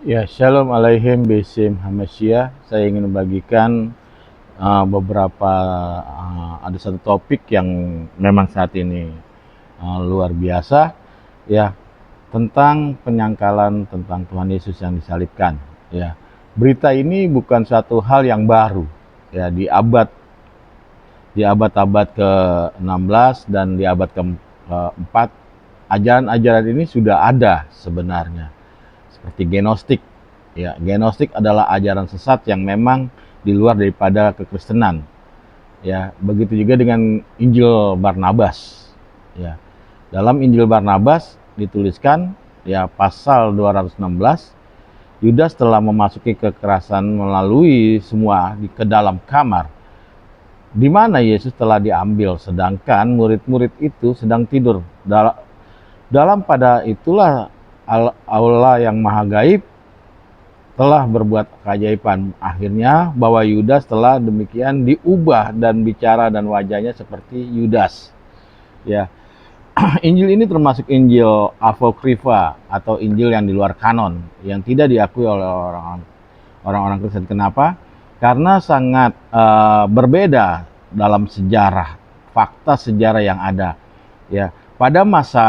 Ya, Shalom Aleichem Besim Hamashiach. Saya ingin membagikan beberapa ada satu topik yang memang saat ini luar biasa, ya, tentang penyangkalan tentang Tuhan Yesus yang disalibkan. Ya, berita ini bukan suatu hal yang baru. Ya, di abad-abad ke-16 dan di abad ke-4, ajaran-ajaran ini sudah ada sebenarnya. Seperti Gnostik. Ya, Gnostik adalah ajaran sesat yang memang di luar daripada kekristenan. Ya, begitu juga dengan Injil Barnabas. Ya. Dalam Injil Barnabas dituliskan ya pasal 216, Yudas telah memasuki kekerasan melalui semua ke dalam kamar di mana Yesus telah diambil, sedangkan murid-murid itu sedang tidur. Dalam pada itulah Allah yang maha gaib telah berbuat keajaiban. Akhirnya bahwa Yudas telah demikian diubah dan bicara dan wajahnya seperti Yudas. Ya, Injil ini termasuk Injil apokrifa atau Injil yang di luar kanon, yang tidak diakui oleh orang-orang Kristen. Kenapa? Karena sangat berbeda dalam sejarah, fakta sejarah yang ada. Ya, pada masa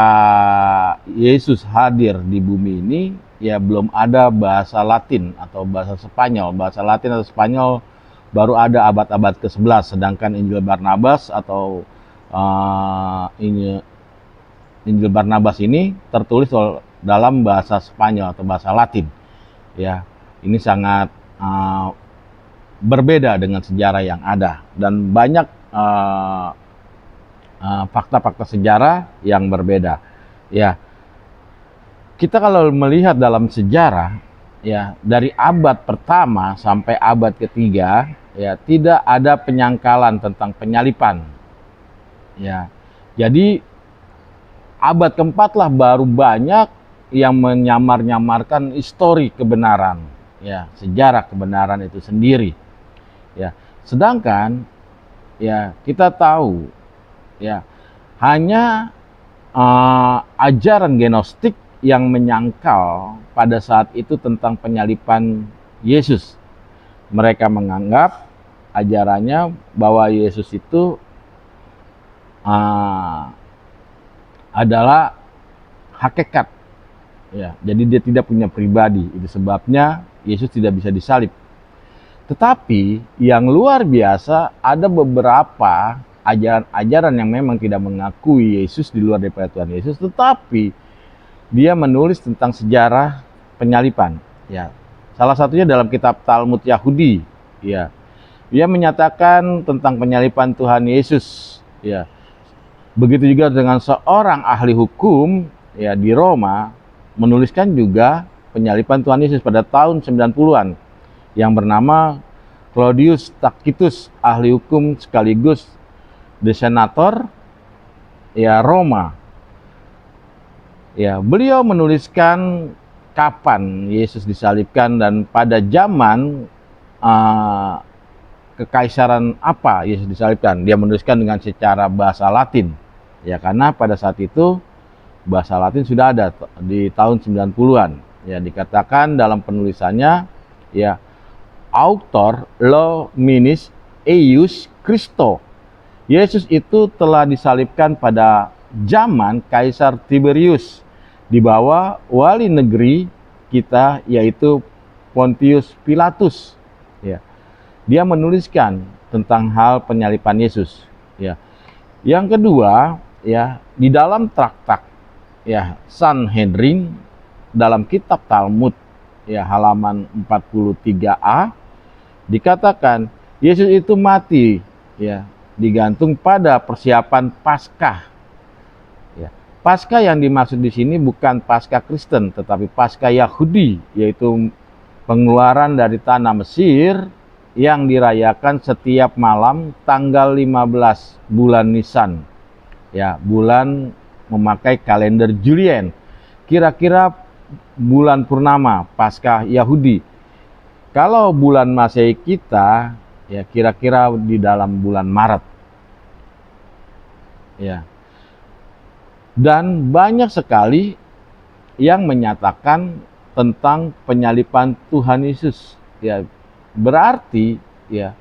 Yesus hadir di bumi ini, ya belum ada bahasa Latin atau bahasa Spanyol. Bahasa Latin atau Spanyol baru ada abad-abad ke-11, sedangkan Injil Barnabas atau Injil Barnabas ini tertulis dalam bahasa Spanyol atau bahasa Latin. Ya, ini sangat berbeda dengan sejarah yang ada dan banyak fakta-fakta sejarah yang berbeda. Ya, kita kalau melihat dalam sejarah, ya dari abad pertama sampai abad ketiga, ya tidak ada penyangkalan tentang penyalipan. Ya, jadi abad keempat lah baru banyak yang menyamar-nyamarkan histori kebenaran, ya sejarah kebenaran itu sendiri. Ya, sedangkan ya kita tahu ya hanya ajaran Gnostik yang menyangkal pada saat itu tentang penyalipan Yesus. Mereka menganggap ajarannya bahwa Yesus itu adalah hakikat. Ya, jadi dia tidak punya pribadi. Itu sebabnya Yesus tidak bisa disalib. Tetapi yang luar biasa ada beberapa ajaran-ajaran yang memang tidak mengakui Yesus di luar daripada Tuhan Yesus, tetapi dia menulis tentang sejarah penyalipan. Ya, salah satunya dalam kitab Talmud Yahudi. Ya, dia menyatakan tentang penyalipan Tuhan Yesus. Ya, begitu juga dengan seorang ahli hukum ya di Roma menuliskan juga penyalipan Tuhan Yesus pada tahun 90-an yang bernama Claudius Tacitus, ahli hukum sekaligus desenator ya Roma. Ya, beliau menuliskan kapan Yesus disalibkan dan pada zaman kekaisaran apa Yesus disalibkan. Dia menuliskan dengan secara bahasa Latin. Ya, karena pada saat itu bahasa Latin sudah ada di tahun 90-an. Ya, dikatakan dalam penulisannya ya autor lo minis eius Christo. Yesus itu telah disalibkan pada zaman Kaisar Tiberius di bawah wali negeri kita yaitu Pontius Pilatus. Ya. Dia menuliskan tentang hal penyalipan Yesus. Ya. Yang kedua, ya di dalam traktat ya Sanhedrin dalam kitab Talmud ya halaman 43a dikatakan Yesus itu mati ya digantung pada persiapan Paskah. Ya. Paskah yang dimaksud di sini bukan Paskah Kristen, tetapi Paskah Yahudi, yaitu pengeluaran dari tanah Mesir yang dirayakan setiap malam tanggal 15 bulan Nisan. Ya, bulan memakai kalender Julian. Kira-kira bulan purnama Paskah Yahudi. Kalau bulan Masehi kita ya kira-kira di dalam bulan Maret. Ya. Dan banyak sekali yang menyatakan tentang penyaliban Tuhan Yesus. Ya, berarti ya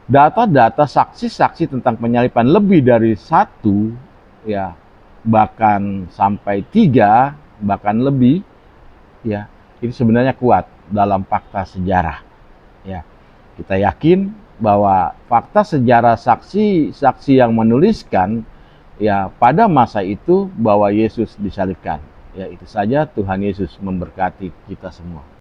data-data saksi-saksi tentang penyaliban lebih dari satu, ya bahkan sampai 3, bahkan lebih, ya itu sebenarnya kuat dalam fakta sejarah. Ya, kita yakin bahwa fakta sejarah saksi-saksi yang menuliskan ya pada masa itu bahwa Yesus disalibkan. Ya itu saja, Tuhan Yesus memberkati kita semua.